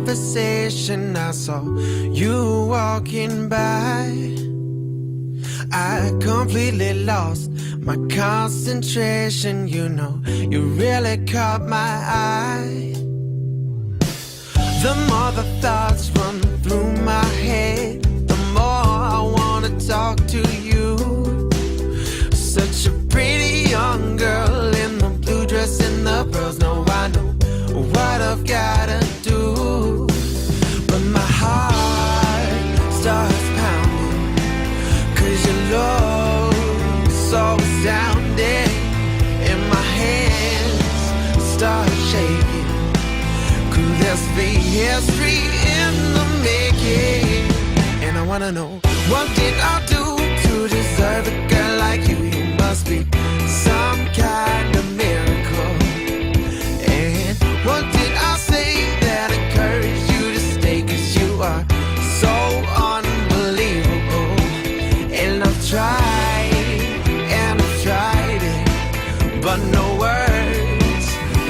conversation, I saw you walking by. I completely lost my concentration, you know, you really caught my eye. The more the thoughts run through my head, the more I wanna talk to you. Such a pretty young girl in the blue dress and the pearls. Now I know what I've gotta do, but my heart starts pounding, 'cause your love's so astounding, and my hands start shaking. Could this be history in the making? And I wanna know, what did I do to deserve a girl like you? You must be some kind of miracle. And what did I say that encouraged you to stay? 'Cause you are so unbelievable. And I've tried it, but no words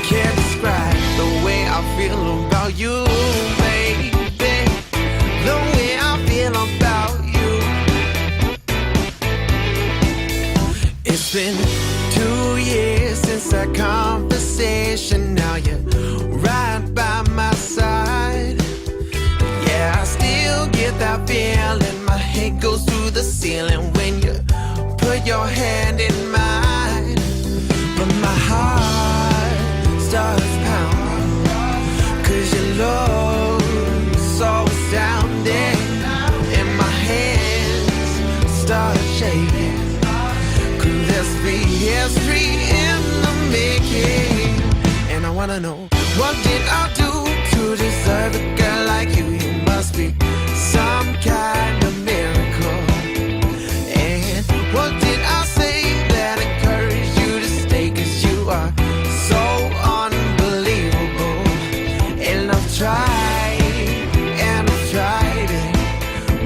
can describe the way I feel about you, baby. The way I feel about you. It's been 2 years since our conversation. Now you're right by my side. Yeah, I still get that feeling. My head goes through the ceiling when you put your hand in mine. But my heart starts pounding, 'cause your love's so astounding, and my hands start shaking. Could this be history in the making? And I wanna know, what did I do to deserve a girl like you? You must be some kind of miracle. And what did I say that encouraged you to stay? 'Cause you are so unbelievable. And I've tried it,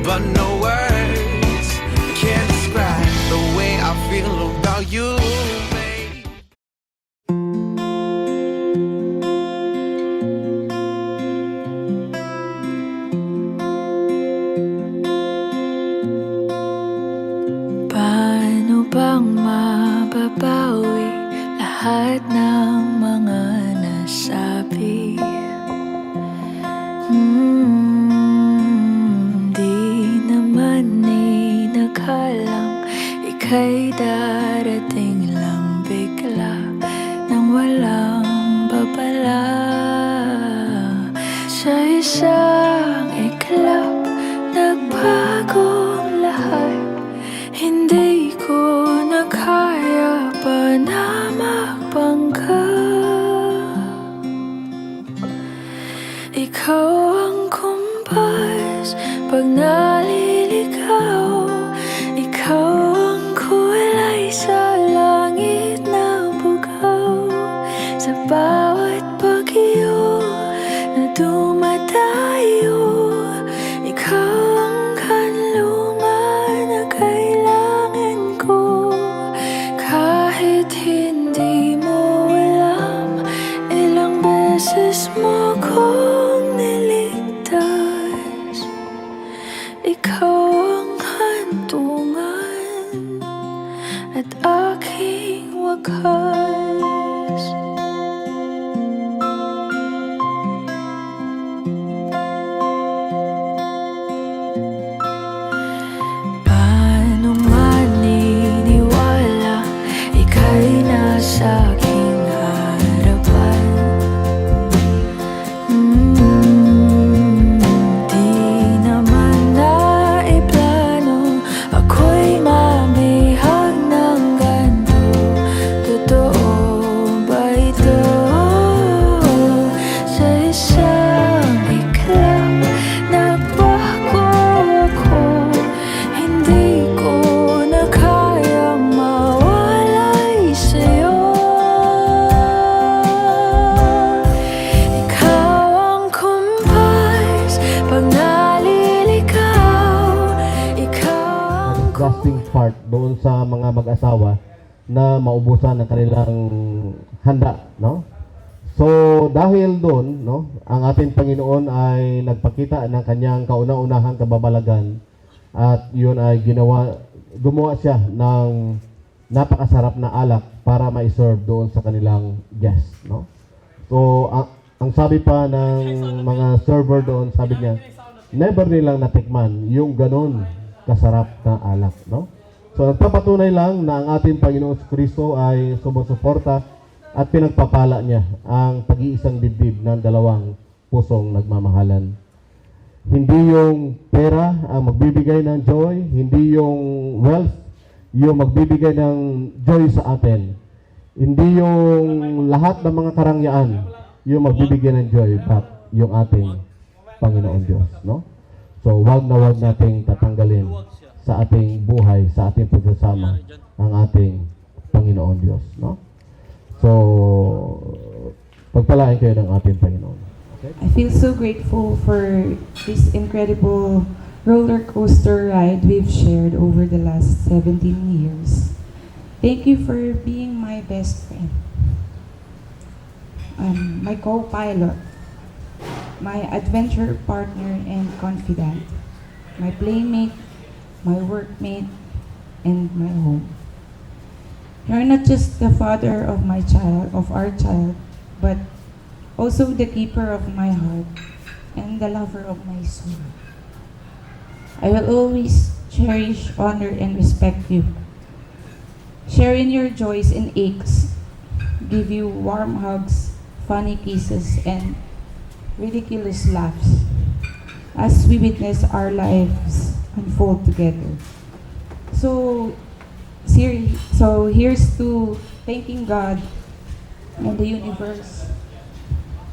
but no words can describe the way I feel about you, babe. Paano bang mababawi lahat ng mga nasabi? Di naman inakalang ika'y darating lang bigla nang walang babala. Sa isang iklap, nagbagong lahat. Hindi ko na kaya pa na magbangga. Ikaw ang kumpas pag naliligaw. Ikaw ang kulay sa langit na bugaw. Sa bawat bagyo na dumadayo, ikaw ang kanluman na kailangan ko. Kahit hindi mo alam, ilang beses mo kong niligtas. Ikaw ang hantungan at aking wakas. Paano maniniwala ika'y nasa aking harapan? Di naman naiplano, ako'y mabihag ng ganito. Totoo ba ito? Sa isang iklap, nagbago ako. Hindi ko na kayang mawalay sa'yo. Ikaw ang kumpas pag naliligaw. Ikaw ang Disgusting part doon sa mga mag-asawa na maubusan ng kanilang handa, no? So, dahil doon, no, ang ating Panginoon ay nagpakita ng kanyang kauna-unahang kababalagan at yun ay gumawa siya ng napakasarap na alak para ma-serve doon sa kanilang guest, no? So, ang sabi pa ng mga server doon, sabi niya, never nilang natikman yung ganun kasarap na alak, no? So, nagpapatunay lang na ang ating Panginoon Kristo ay sumusuporta at pinagpapala niya ang pag-iisang dibdib ng dalawang pusong nagmamahalan. Hindi yung pera ang magbibigay ng joy, hindi yung wealth yung magbibigay ng joy sa atin. Hindi yung lahat ng mga karangyaan yung magbibigay ng joy, but yung ating Panginoon Diyos, no? So, wag na wag nating tatanggalin sa ating buhay, sa ating pagsasama ang ating Panginoon Diyos, no? So, pagpalain kayo ng ating Panginoon. Okay? I feel so grateful for this incredible roller coaster ride we've shared over the last 17 years. Thank you for being my best friend, my co-pilot, my adventure partner and confidant, my playmate, my workmate, and my home. You're not just the father of my child, of our child, but also the keeper of my heart and the lover of my soul. I will always cherish, honor, and respect you. Share in your joys and aches, give you warm hugs, funny kisses, and ridiculous laughs as we witness our lives unfold together. So here's to thanking God and the universe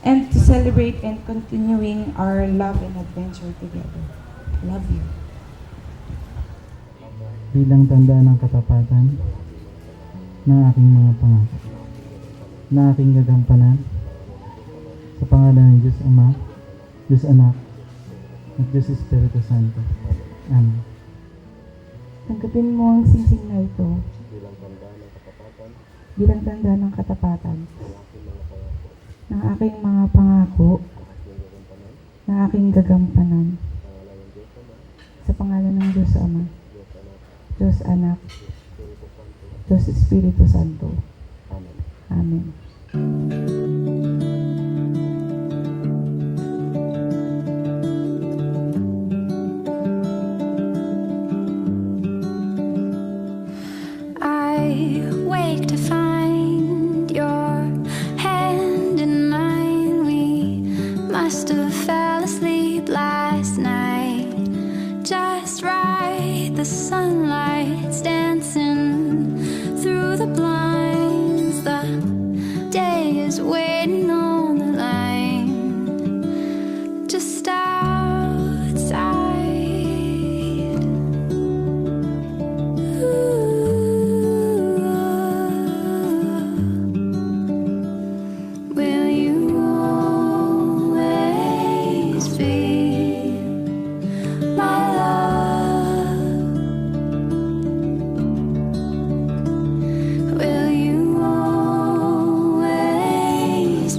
and to celebrate and continuing our love and adventure together. Love you. Bilang tanda ng katapatan ng aking mga pangako na aking gagampanan sa pangalan ng Diyos Ama, Diyos Anak, at Diyos Espiritu Santo. Amen. Tanggapin mo ang singsing na ito bilang tanda ng katapatan ng aking mga pangako na aking gagampanan sa pangalan ng Diyos Ama, Diyos Anak, Diyos Espiritu Santo. Amen. I wake to find your hand in mine. We must have fell asleep last night. Just right, the sunlight's dancing through the blinds. The day is waiting on the line, just outside. Will you always be my love? Will you always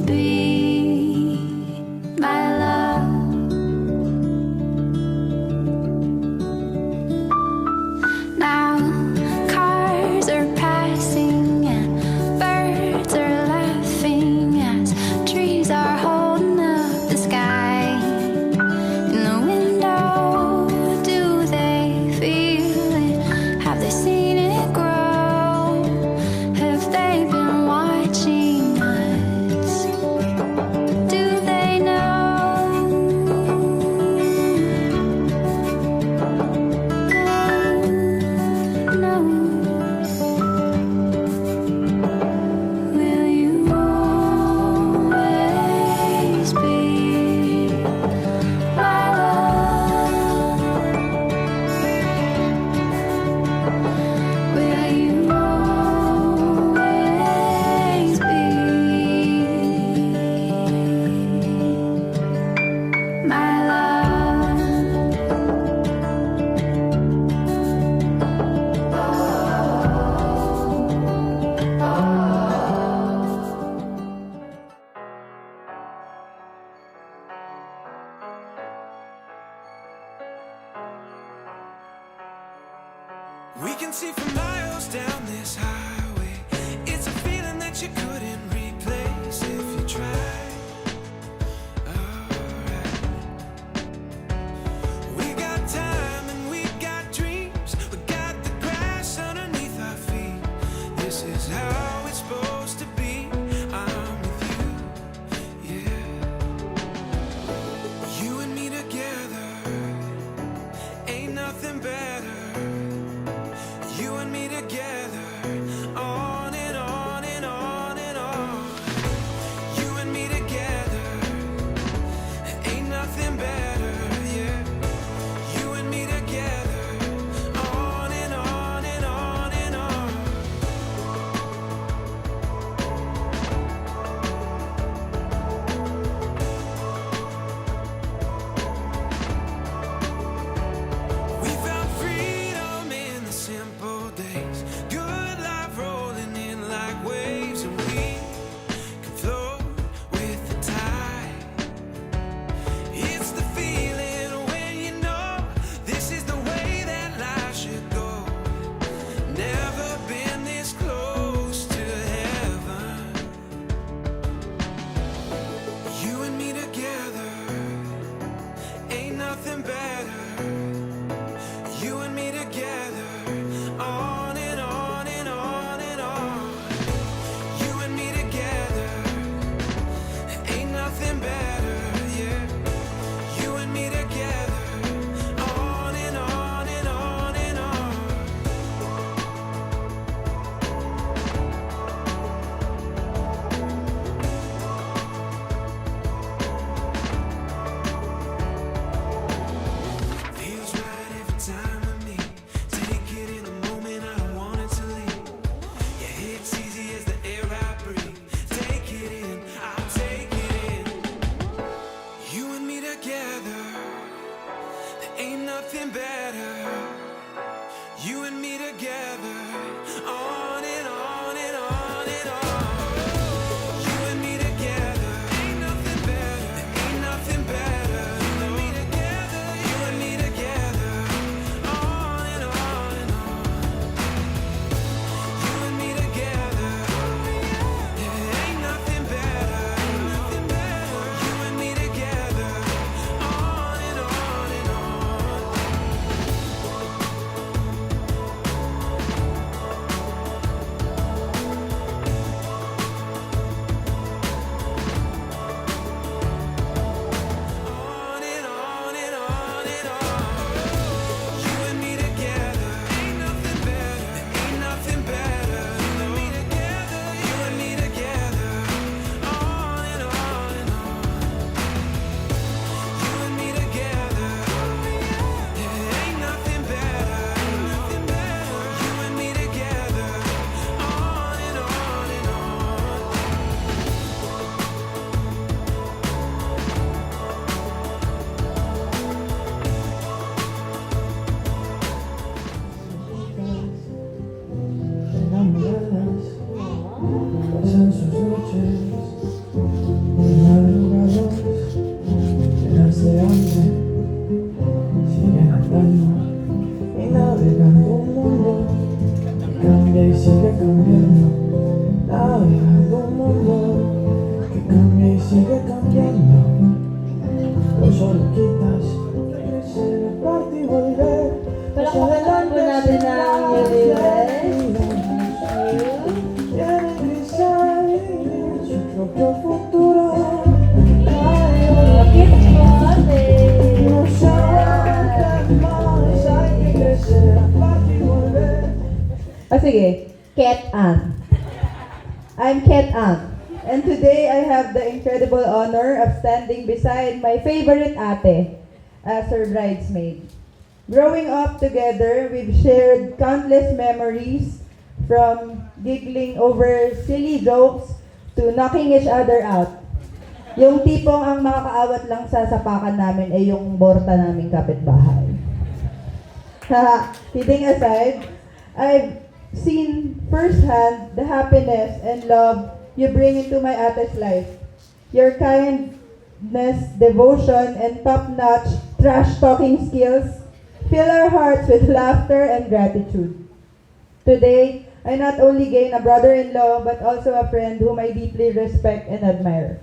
sigue cambiando. Hoy solo quitas crecer, aparte y volver. Palakpakan po natin ang newlyweds. Tiene que salir su propio futuro. Kiss po ate. No se aguantan más, hay que crecer, aparte y volver. Sige, Ket Ann. I'm Ket Ann. And today I have the incredible honor of standing beside my favorite ate as her bridesmaid. Growing up together, we've shared countless memories from giggling over silly jokes to knocking each other out. Yung tipong ang makakaawat lang sa sapakan namin ay yung borta naming kapitbahay. Kidding aside, I've seen firsthand the happiness and love you bring into my ate's life. Your kindness, devotion, and top-notch trash-talking skills fill our hearts with laughter and gratitude. Today, I not only gain a brother-in-law but also a friend whom I deeply respect and admire.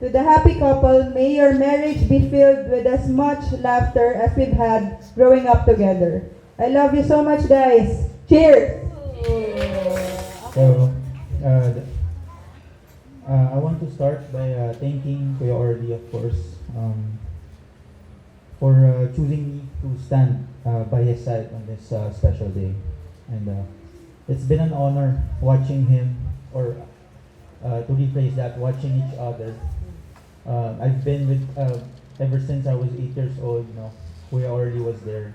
To the happy couple, may your marriage be filled with as much laughter as we've had growing up together. I love you so much, guys. Cheers! So, I want to start by thanking Kuya Orly, of course, for choosing me to stand by his side on this special day. And it's been an honor watching him, or to rephrase that, watching each other. I've been with, ever since I was 8 years old, Kuya Orly was there.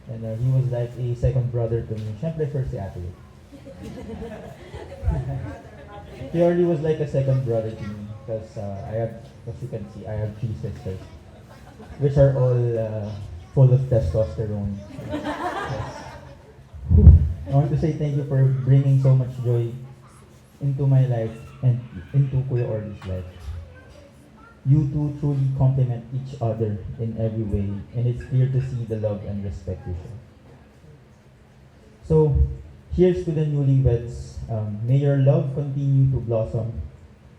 And he was like a second brother to me. Siyempre, first si Ate. He already was like a second brother to me because as you can see, I have 3 sisters, which are all full of testosterone. Yes. I want to say thank you for bringing so much joy into my life and into Kuya Orly's life. You two truly complement each other in every way, and it's clear to see the love and respect you share. So, here's to the newlyweds. May your love continue to blossom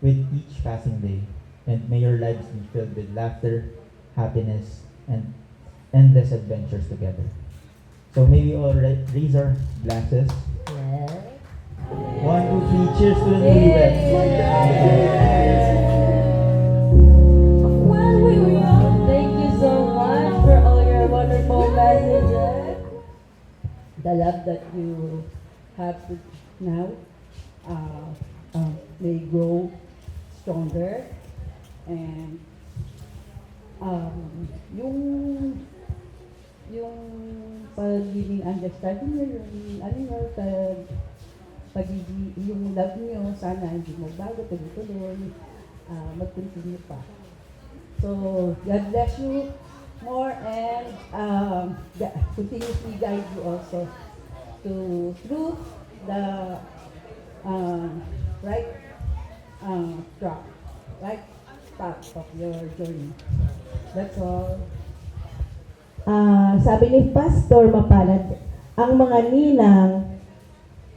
with each passing day, and may your lives be filled with laughter, happiness, and endless adventures together. So may we all raise our glasses. 1, 2, 3, cheers to the newlyweds. Thank you so much for all your wonderful messages. The love that you have now may grow stronger, and yung pagiging understanding niyo, yung love niyo, sana hindi magbago, tuloy-tuloy, mag-continue pa. So, God bless you more, and continuously guide you also through the right track, right path of your journey. That's all. Sabi ni Pastor Mapalad, ang mga ninang,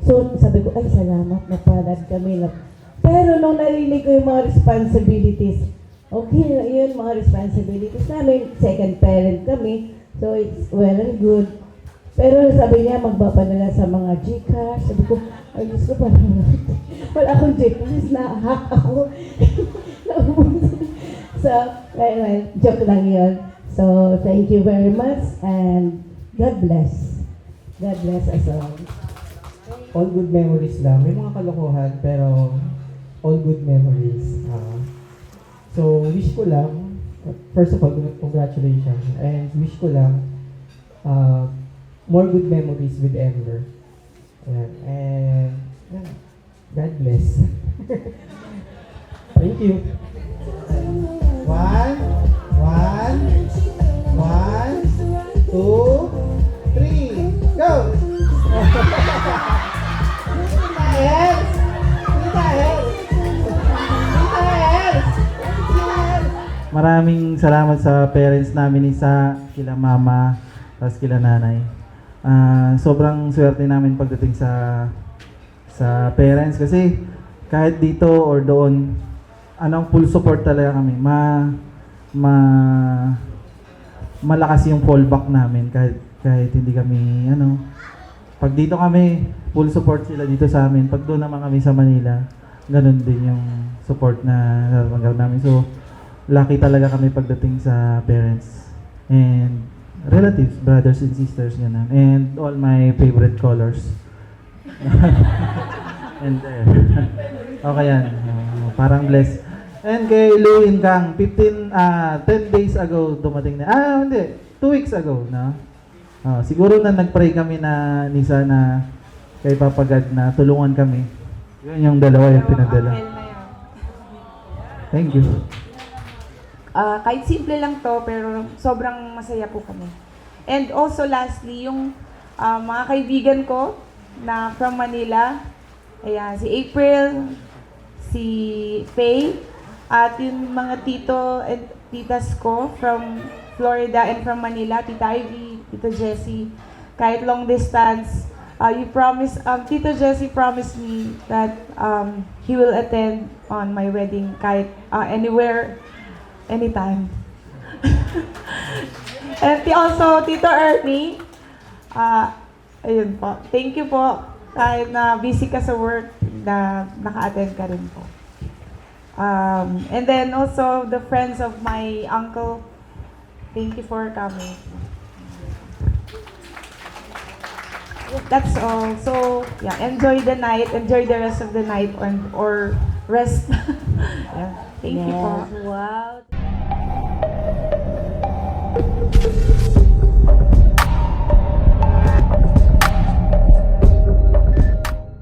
so sabi ko, ay salamat, mapalad kami. Pero nung narinig ko yung mga responsibilities, okay, yun mga responsibilities namin, second parent kami, so it's well and good. Pero sabi niya, magpapadala sa mga Gcash. Sabi ko, ay Diyos ko, parang wala akong Gcash, na-hack ako. So, well, joke lang yun. So, thank you very much, and God bless. God bless us all. All good memories lang. May mga kalokohan, pero all good memories. So, wish ko lang, first of all, congratulations. And wish ko lang, more good memories with Ember. Ayan. And, God bless. Thank you. 1, 2, 3, go! Maraming salamat sa parents namin, isa kila mama, tapos kila nanay. Sobrang swerte namin pagdating sa parents kasi kahit dito or doon, full support talaga kami. Malakas yung fallback namin kahit hindi kami pag dito kami, full support sila dito sa amin. Pag doon naman kami sa Manila, ganun din yung support na nararamdaman namin. So, lucky talaga kami pagdating sa parents and relatives, brothers and sisters, ganun. And all my favorite colors. And okay yan. Parang blessed. And kay Luwin Kang, 10 days ago dumating na. Hindi. 2 weeks ago, no? Siguro na nag-pray kami na Nisa na kay Papa God na tulungan kami. Yun yung dalawa yung pinadala. Thank you. Kahit simple lang to, pero sobrang masaya po kami. And also lastly, yung mga kaibigan ko na from Manila, ayan, si April, si Faye, at yung mga tito and titas ko from Florida and from Manila, Tita Ivy, Tito Jessie, kahit long distance, Tito Jessie promised me that he will attend on my wedding kahit anywhere, anytime. And also, Tito Ernie, ayun po, thank you po, kahit na busy ka sa work, na naka-attend ka rin po. And then also, the friends of my uncle, thank you for coming. That's all. So, yeah, enjoy the night. Enjoy the rest of the night or rest. Yeah. Thank you po. Wow.